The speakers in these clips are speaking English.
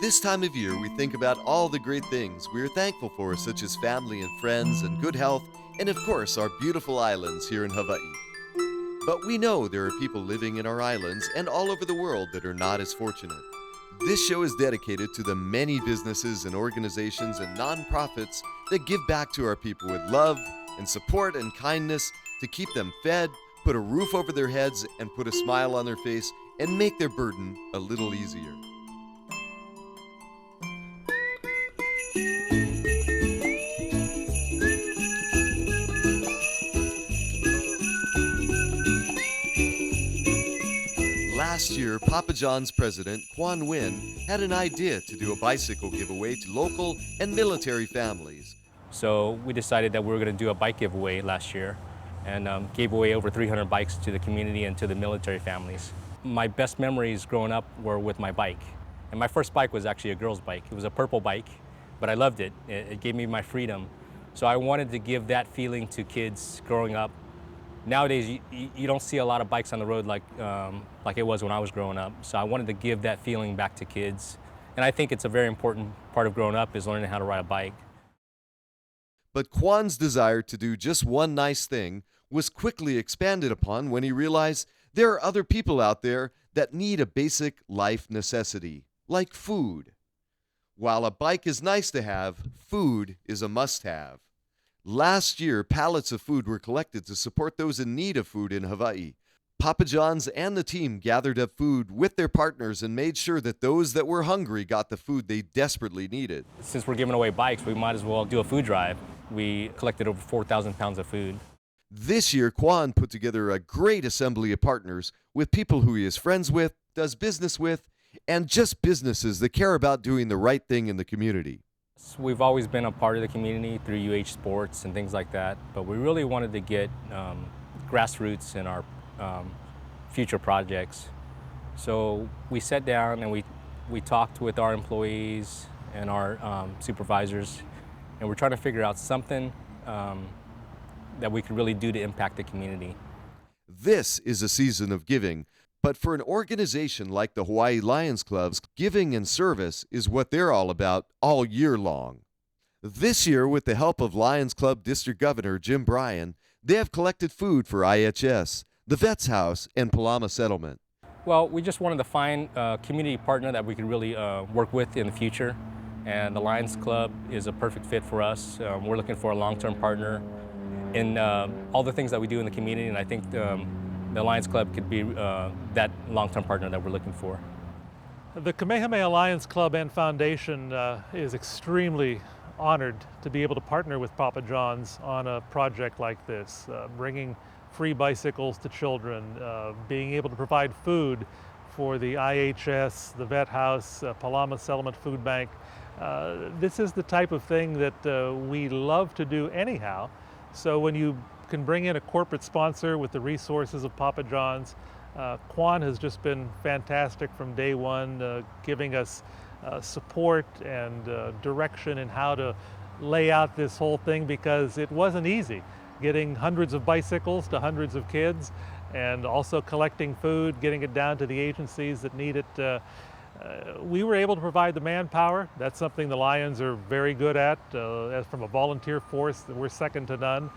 This time of year, we think about all the great things we are thankful for, such as family and friends and good health, and of course, our beautiful islands here in Hawaii. But we know there are people living in our islands and all over the world that are not as fortunate. This show is dedicated to the many businesses and organizations and nonprofits that give back to our people with love and support and kindness to keep them fed, put a roof over their heads, and put a smile on their face and make their burden a little easier. Last year, Papa John's president, Quan Nguyen, had an idea to do a bicycle giveaway to local and military families. So we decided that we were going to do a bike giveaway last year and gave away over 300 bikes to the community and to the military families. My best memories growing up were with my bike. And my first bike was actually a girl's bike. It was a purple bike, but I loved it. It gave me my freedom. So I wanted to give that feeling to kids growing up. Nowadays, you don't see a lot of bikes on the road like it was when I was growing up. So I wanted to give that feeling back to kids. And I think it's a very important part of growing up is learning how to ride a bike. But Quan's desire to do just one nice thing was quickly expanded upon when he realized there are other people out there that need a basic life necessity, like food. While a bike is nice to have, food is a must-have. Last year, pallets of food were collected to support those in need of food in Hawaii. Papa John's and the team gathered up food with their partners and made sure that those that were hungry got the food they desperately needed. Since we're giving away bikes, we might as well do a food drive. We collected over 4,000 pounds of food. This year, Quan put together a great assembly of partners with people who he is friends with, does business with, and just businesses that care about doing the right thing in the community. We've always been a part of the community through UH Sports and things like that, but we really wanted to get grassroots in our future projects. So we sat down and we talked with our employees and our supervisors, and we're trying to figure out something that we could really do to impact the community. This is a season of giving, but for an organization like the Hawaii Lions Club's, giving and service is what they're all about all year long. This year, with the help of Lions Club District Governor Jim Bryan, they have collected food for IHS, the Vets House, and Palama Settlement. Well, we just wanted to find a community partner that we could really work with in the future, and the Lions Club is a perfect fit for us. We're looking for a long-term partner in all the things that we do in the community, and I think the Lions Club could be that long-term partner that we're looking for. The Kamehameha Lions Club and Foundation is extremely honored to be able to partner with Papa John's on a project like this, bringing free bicycles to children, being able to provide food for the IHS, the Vet House, Palama Settlement Food Bank. This is the type of thing that we love to do anyhow. So when you can bring in a corporate sponsor with the resources of Papa John's, Quan has just been fantastic from day one, giving us support and direction in how to lay out this whole thing, because it wasn't easy getting hundreds of bicycles to hundreds of kids and also collecting food, getting it down to the agencies that need it. We were able to provide the manpower. That's something the Lions are very good at. As from a volunteer force, we're second to none.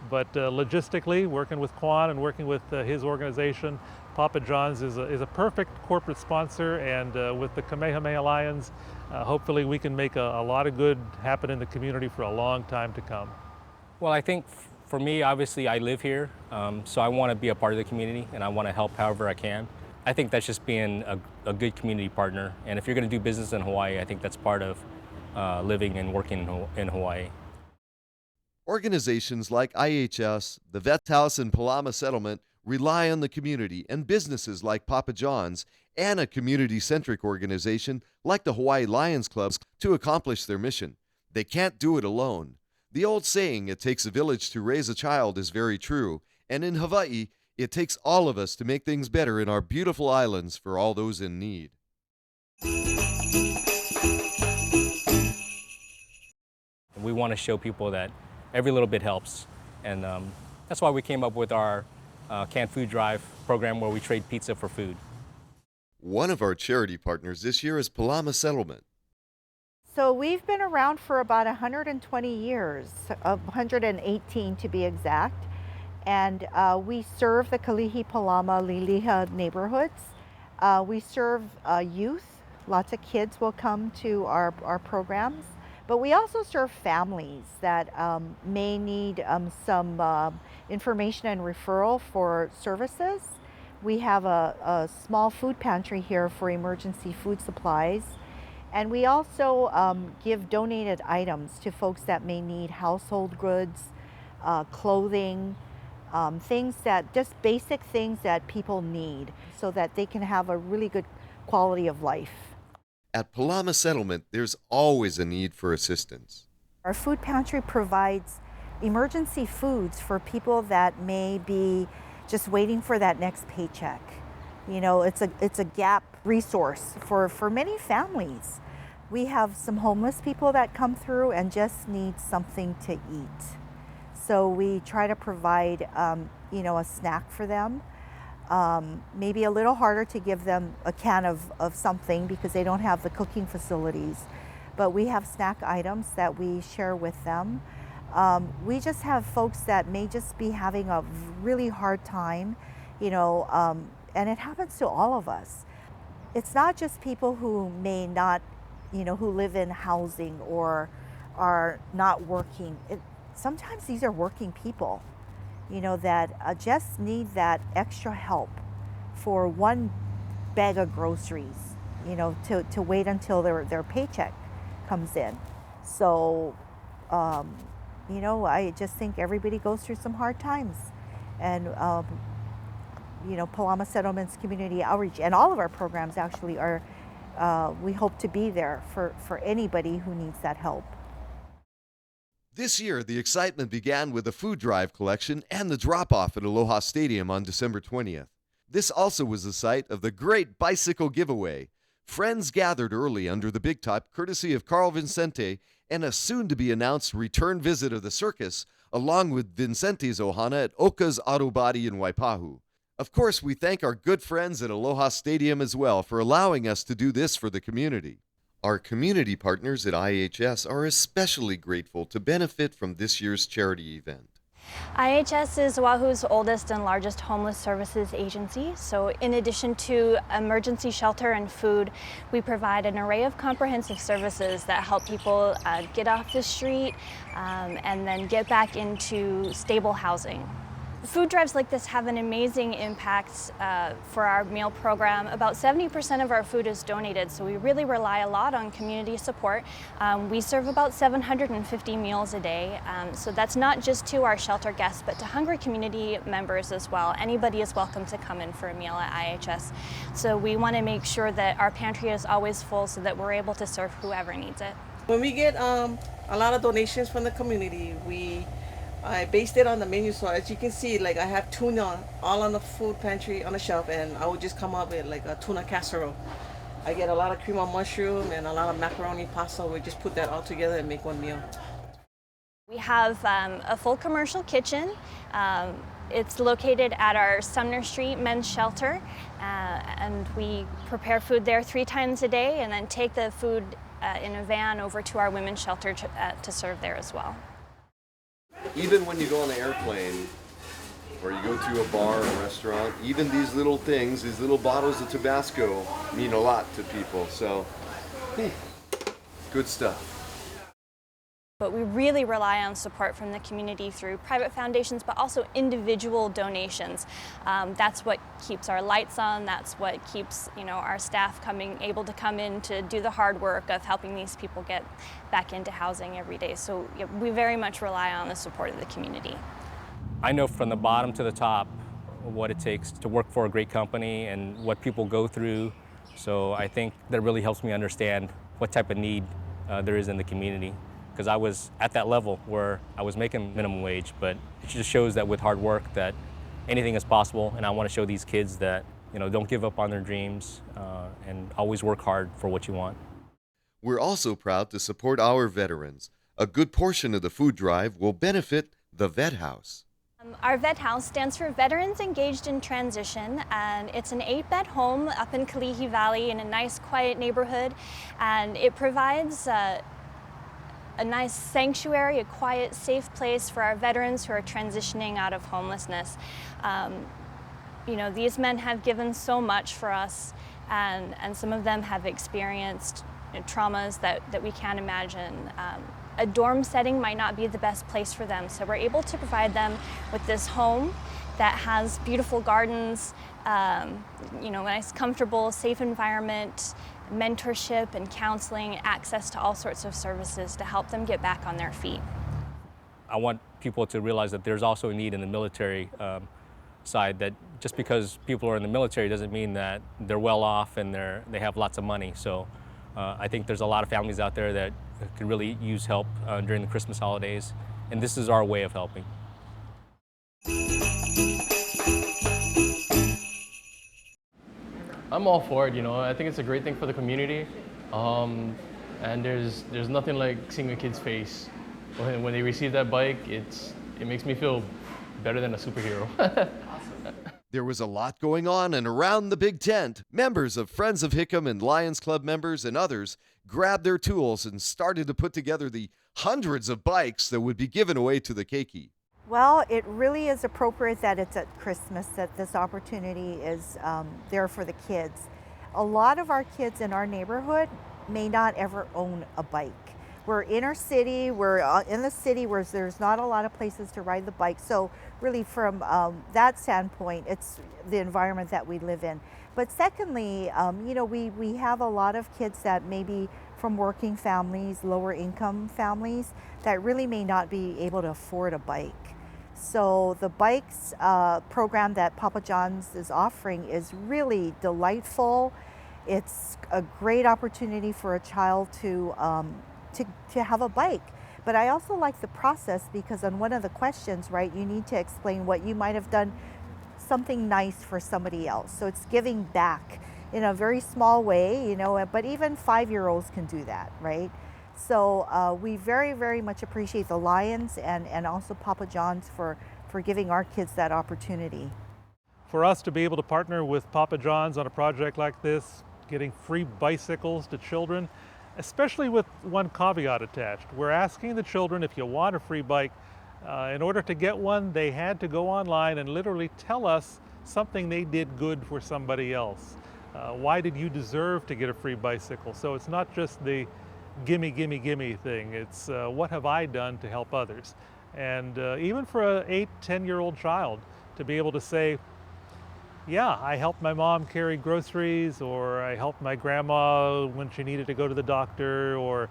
But logistically, working with Quan and working with his organization, Papa John's is a perfect corporate sponsor, and with the Kamehameha Lions, hopefully we can make a lot of good happen in the community for a long time to come. Well, I think for me, obviously I live here, so I want to be a part of the community and I want to help however I can. I think that's just being a good community partner, and if you're going to do business in Hawaii, I think that's part of living and working in Hawaii. Organizations like IHS, the Vets House, and Palama Settlement rely on the community, and businesses like Papa John's and a community-centric organization like the Hawaii Lions Clubs to accomplish their mission. They can't do it alone. The old saying, "It takes a village to raise a child," is very true, and in Hawaii, it takes all of us to make things better in our beautiful islands for all those in need. We want to show people that every little bit helps, and that's why we came up with our canned food drive program where we trade pizza for food. One of our charity partners this year is Palama Settlement. So we've been around for about 120 years, 118 to be exact, and we serve the Kalihi Palama Liliha neighborhoods. We serve youth. Lots of kids will come to our programs, but we also serve families that may need some information and referral for services. We have a small food pantry here for emergency food supplies. And we also give donated items to folks that may need household goods, clothing, things that, just basic things that people need so that they can have a really good quality of life. At Palama Settlement, there's always a need for assistance. Our food pantry provides emergency foods for people that may be just waiting for that next paycheck. You know, it's a gap resource for many families. We have some homeless people that come through and just need something to eat. So we try to provide, a snack for them. Maybe a little harder to give them a can of something because they don't have the cooking facilities. But we have snack items that we share with them. We just have folks that may just be having a really hard time, and it happens to all of us. It's not just people who may not, who live in housing or are not working. Sometimes these are working people, that just need that extra help for one bag of groceries, to wait until their paycheck comes in. So, I just think everybody goes through some hard times. And Palama Settlement's community outreach and all of our programs actually are, we hope to be there for anybody who needs that help. This year, the excitement began with the food drive collection and the drop-off at Aloha Stadium on December 20th. This also was the site of the great bicycle giveaway. Friends gathered early under the big top, courtesy of Carl Vincente, and a soon-to-be-announced return visit of the circus, along with Vincente's Ohana at Oka's Auto Body in Waipahu. Of course, we thank our good friends at Aloha Stadium as well for allowing us to do this for the community. Our community partners at IHS are especially grateful to benefit from this year's charity event. IHS is Oahu's oldest and largest homeless services agency. So in addition to emergency shelter and food, we provide an array of comprehensive services that help people get off the street and then get back into stable housing. Food drives like this have an amazing impact for our meal program. About 70% of our food is donated, so we really rely a lot on community support. We serve about 750 meals a day, so that's not just to our shelter guests, but to hungry community members as well. Anybody is welcome to come in for a meal at IHS. So we want to make sure that our pantry is always full so that we're able to serve whoever needs it. When we get a lot of donations from the community, I based it on the menu. So as you can see, like I have tuna all on the food pantry on the shelf, and I would just come up with like a tuna casserole. I get a lot of cream of mushroom and a lot of macaroni pasta. We just put that all together and make one meal. We have a full commercial kitchen. It's located at our Sumner Street Men's Shelter, and we prepare food there 3 times a day and then take the food in a van over to our women's shelter to serve there as well. Even when you go on the airplane or you go to a bar or a restaurant, even these little things, these little bottles of Tabasco mean a lot to people. So, good stuff. But we really rely on support from the community through private foundations, but also individual donations. That's what keeps our lights on. That's what keeps our staff able to come in to do the hard work of helping these people get back into housing every day. So we very much rely on the support of the community. I know from the bottom to the top what it takes to work for a great company and what people go through. So I think that really helps me understand what type of need there is in the community. Because I was at that level where I was making minimum wage, but it just shows that with hard work that anything is possible, and I want to show these kids that don't give up on their dreams and always work hard for what you want. We're also proud to support our veterans. A good portion of the food drive will benefit the Vet House. Our Vet House stands for Veterans Engaged in Transition, and it's an 8-bed home up in Kalihi Valley in a nice, quiet neighborhood, and it provides a nice sanctuary, a quiet, safe place for our veterans who are transitioning out of homelessness. You know, these men have given so much for us, and some of them have experienced traumas that we can't imagine. A dorm setting might not be the best place for them, so we're able to provide them with this home that has beautiful gardens, you know, a nice, comfortable, safe environment, mentorship and counseling, access to all sorts of services to help them get back on their feet. I want people to realize that there's also a need in the military side, that just because people are in the military doesn't mean that they're well off and they have lots of money. So I think there's a lot of families out there that could really use help during the Christmas holidays, and this is our way of helping. I'm all for it, you know. I think it's a great thing for the community, and there's nothing like seeing a kid's face when they receive that bike. It makes me feel better than a superhero. There was a lot going on, and around the big tent, members of Friends of Hickam and Lions Club members and others grabbed their tools and started to put together the hundreds of bikes that would be given away to the keiki. Well, it really is appropriate that it's at Christmas, that this opportunity is there for the kids. A lot of our kids in our neighborhood may not ever own a bike. We're inner city, we're in the city where there's not a lot of places to ride the bike. So really from that standpoint, it's the environment that we live in. But secondly, you know, we have a lot of kids that maybe from working families, lower income families, that really may not be able to afford a bike. So the bikes program that Papa John's is offering is really delightful. It's a great opportunity for a child to have a bike. But I also like the process because on one of the questions, right, you need to explain what you might have done something nice for somebody else. So it's giving back in a very small way, you know, but even 5-year-olds can do that, right? So we very, very much appreciate the Lions and also Papa John's for giving our kids that opportunity. For us to be able to partner with Papa John's on a project like this, getting free bicycles to children, especially with one caveat attached. We're asking the children, if you want a free bike, in order to get one, they had to go online and literally tell us something they did good for somebody else. Why did you deserve to get a free bicycle? So it's not just the gimme, gimme, gimme thing. It's what have I done to help others? And even for an 8, 10-year-old child to be able to say, yeah, I helped my mom carry groceries, or I helped my grandma when she needed to go to the doctor, or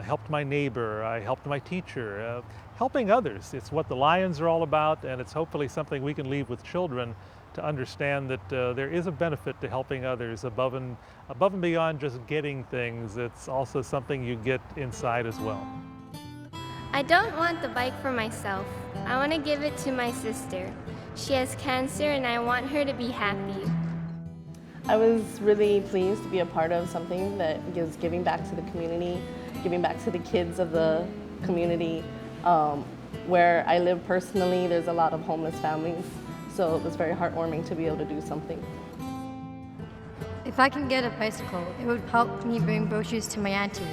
helped my neighbor, I helped my teacher. Helping others, it's what the Lions are all about, and it's hopefully something we can leave with children to understand that there is a benefit to helping others above and beyond just getting things. It's also something you get inside as well. I don't want the bike for myself. I want to give it to my sister. She has cancer and I want her to be happy. I was really pleased to be a part of something that is giving back to the community, giving back to the kids of the community. Where I live personally, there's a lot of homeless families, so it was very heartwarming to be able to do something. If I can get a bicycle, it would help me bring groceries to my auntie.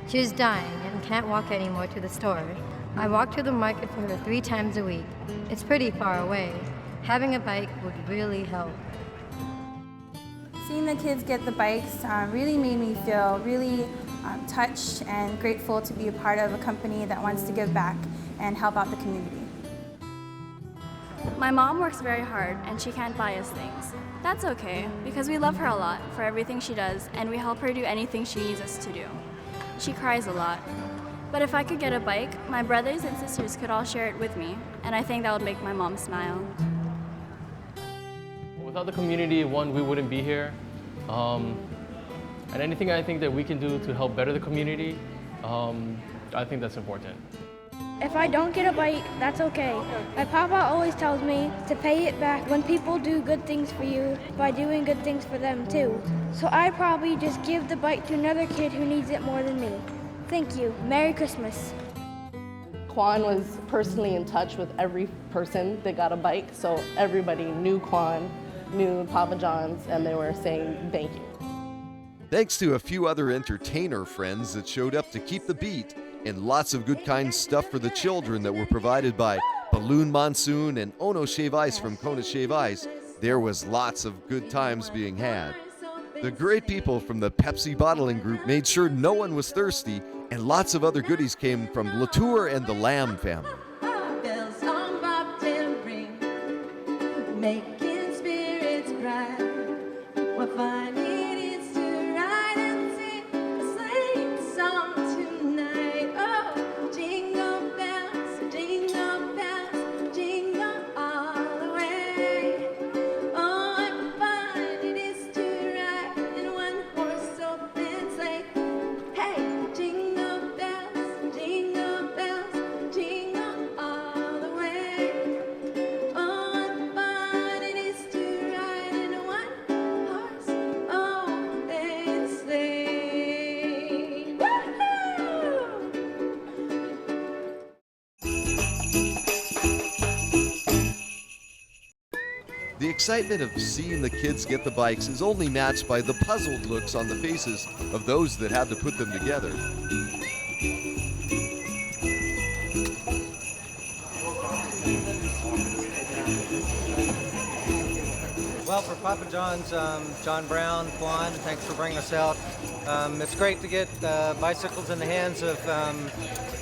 She is dying and can't walk anymore to the store. I walk to the market for her 3 times a week. It's pretty far away. Having a bike would really help. Seeing the kids get the bikes really made me feel really touched and grateful to be a part of a company that wants to give back and help out the community. My mom works very hard and she can't buy us things. That's okay, because we love her a lot for everything she does and we help her do anything she needs us to do. She cries a lot. But if I could get a bike, my brothers and sisters could all share it with me, and I think that would make my mom smile. Without the community, we wouldn't be here. And anything I think that we can do to help better the community, I think that's important. If I don't get a bike, that's okay. My papa always tells me to pay it back when people do good things for you by doing good things for them too. So I probably just give the bike to another kid who needs it more than me. Thank you. Merry Christmas. Kwan was personally in touch with every person that got a bike, so everybody knew Kwan, knew Papa John's, and they were saying thank you. Thanks to a few other entertainer friends that showed up to keep the beat, and lots of good kind stuff for the children that were provided by Balloon Monsoon and Ono Shave Ice from Kona Shave Ice, there was lots of good times being had. The great people from the Pepsi Bottling Group made sure no one was thirsty, and lots of other goodies came from Latour and the Lamb family. Bells on bobbed and ring, making spirits bright. What fun it is to ride and sing a sleighing song tonight. Oh, jingle bells, jingle all the way. Oh, what fun it is to ride in one horse open sleigh. Hey, jingle bells, jingle all the way. Oh, what fun it is to ride in a one-horse open sleigh. Woo-hoo! The excitement of seeing the kids get the bikes is only matched by the puzzled looks on the faces of those that had to put them together. Well, for Papa John's, John Brown, Kwan, thanks for bringing us out. It's great to get bicycles in the hands of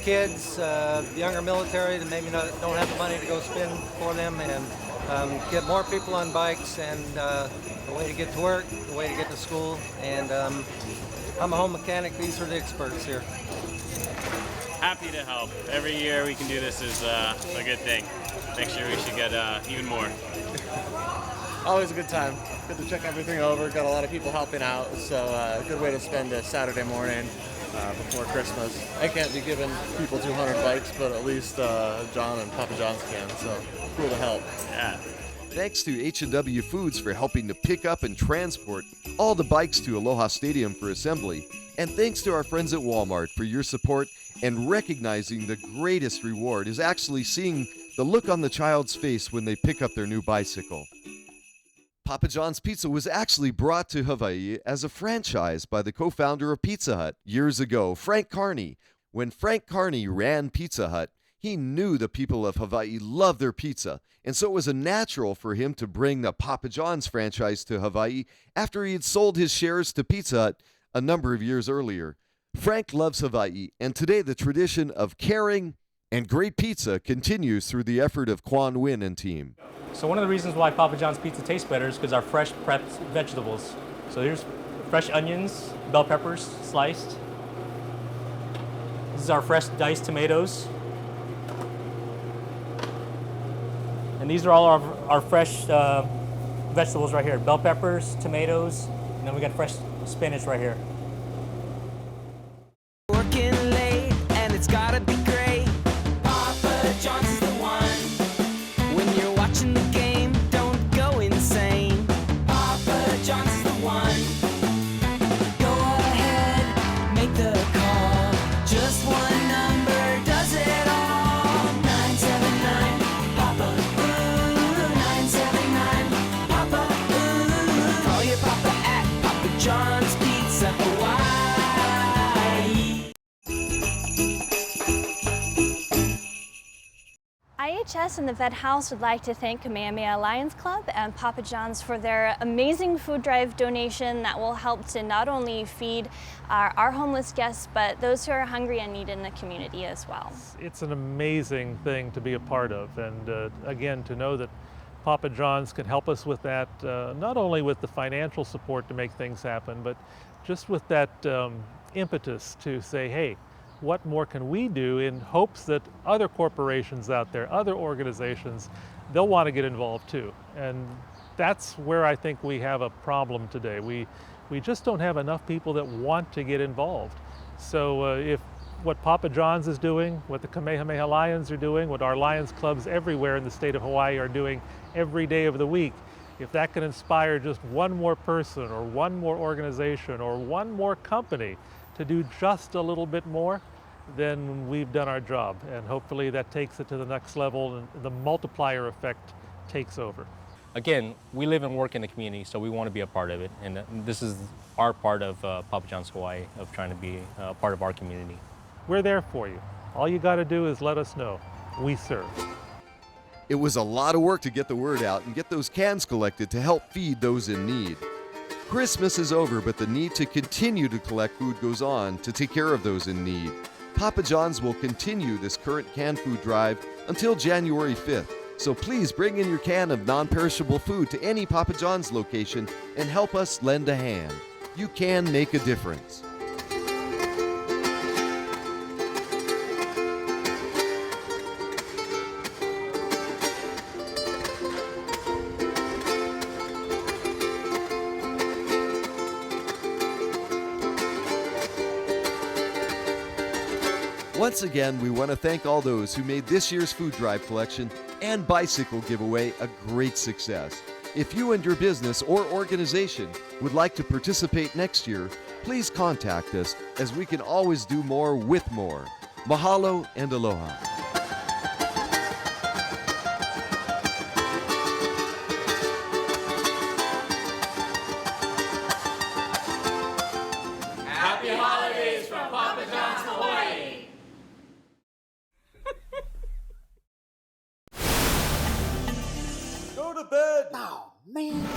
kids, the younger military that maybe don't have the money to go spend for them, and get more people on bikes, and the way to get to work, the way to get to school. And I'm a home mechanic. These are the experts here. Happy to help. Every year we can do this is a good thing. Next year we should get even more. Always a good time. Good to check everything over. Got a lot of people helping out, so a good way to spend a Saturday morning before Christmas. I can't be giving people 200 bikes, but at least John and Papa John's can, so cool to help. Yeah. Thanks to H&W Foods for helping to pick up and transport all the bikes to Aloha Stadium for assembly. And thanks to our friends at Walmart for your support and recognizing the greatest reward is actually seeing the look on the child's face when they pick up their new bicycle. Papa John's Pizza was actually brought to Hawaii as a franchise by the co-founder of Pizza Hut years ago, Frank Carney. When Frank Carney ran Pizza Hut, he knew the people of Hawaii loved their pizza, and so it was a natural for him to bring the Papa John's franchise to Hawaii after he had sold his shares to Pizza Hut a number of years earlier. Frank loves Hawaii, and today the tradition of caring and great pizza continues through the effort of Kwan Nguyen and team. So one of the reasons why Papa John's Pizza tastes better is because our fresh prepped vegetables. So here's fresh onions, bell peppers sliced. This is our fresh diced tomatoes. And these are all our fresh vegetables right here. Bell peppers, tomatoes, and then we got fresh spinach right here. Working late, and it's gotta be great. Papa John's is the one. When you're watching the game, don't go insane. Papa John's is the one. Go ahead, make the call. Just one number does it all. 979 Papa. Ooh, 979 Papa. Ooh, call your Papa at Papa John's Pizza Hawaii. IHS and the Vet House would like to thank Kamehameha Lions Club and Papa John's for their amazing food drive donation that will help to not only feed our homeless guests, but those who are hungry and need in the community as well. It's an amazing thing to be a part of, and again, to know that Papa John's can help us with that, not only with the financial support to make things happen, but just with that impetus to say, hey, what more can we do, in hopes that other corporations out there, other organizations, they'll want to get involved too. And that's where I think we have a problem today. We just don't have enough people that want to get involved. So if what Papa John's is doing, what the Kamehameha Lions are doing, what our Lions clubs everywhere in the state of Hawaii are doing every day of the week, if that can inspire just one more person or one more organization or one more company to do just a little bit more, then we've done our job. And hopefully that takes it to the next level and the multiplier effect takes over. Again, we live and work in the community, so we want to be a part of it. And this is our part of Papa John's Hawaii, of trying to be a part of our community. We're there for you. All you got to do is let us know. We serve. It was a lot of work to get the word out and get those cans collected to help feed those in need. Christmas is over, but the need to continue to collect food goes on to take care of those in need. Papa John's will continue this current canned food drive until January 5th. So please bring in your can of non-perishable food to any Papa John's location and help us lend a hand. You can make a difference. Once again, we want to thank all those who made this year's food drive collection and bicycle giveaway a great success. If you and your business or organization would like to participate next year, please contact us, as we can always do more with more. Mahalo and aloha. Happy holidays from Papa John's Hawaii. Go to bed. Oh, man.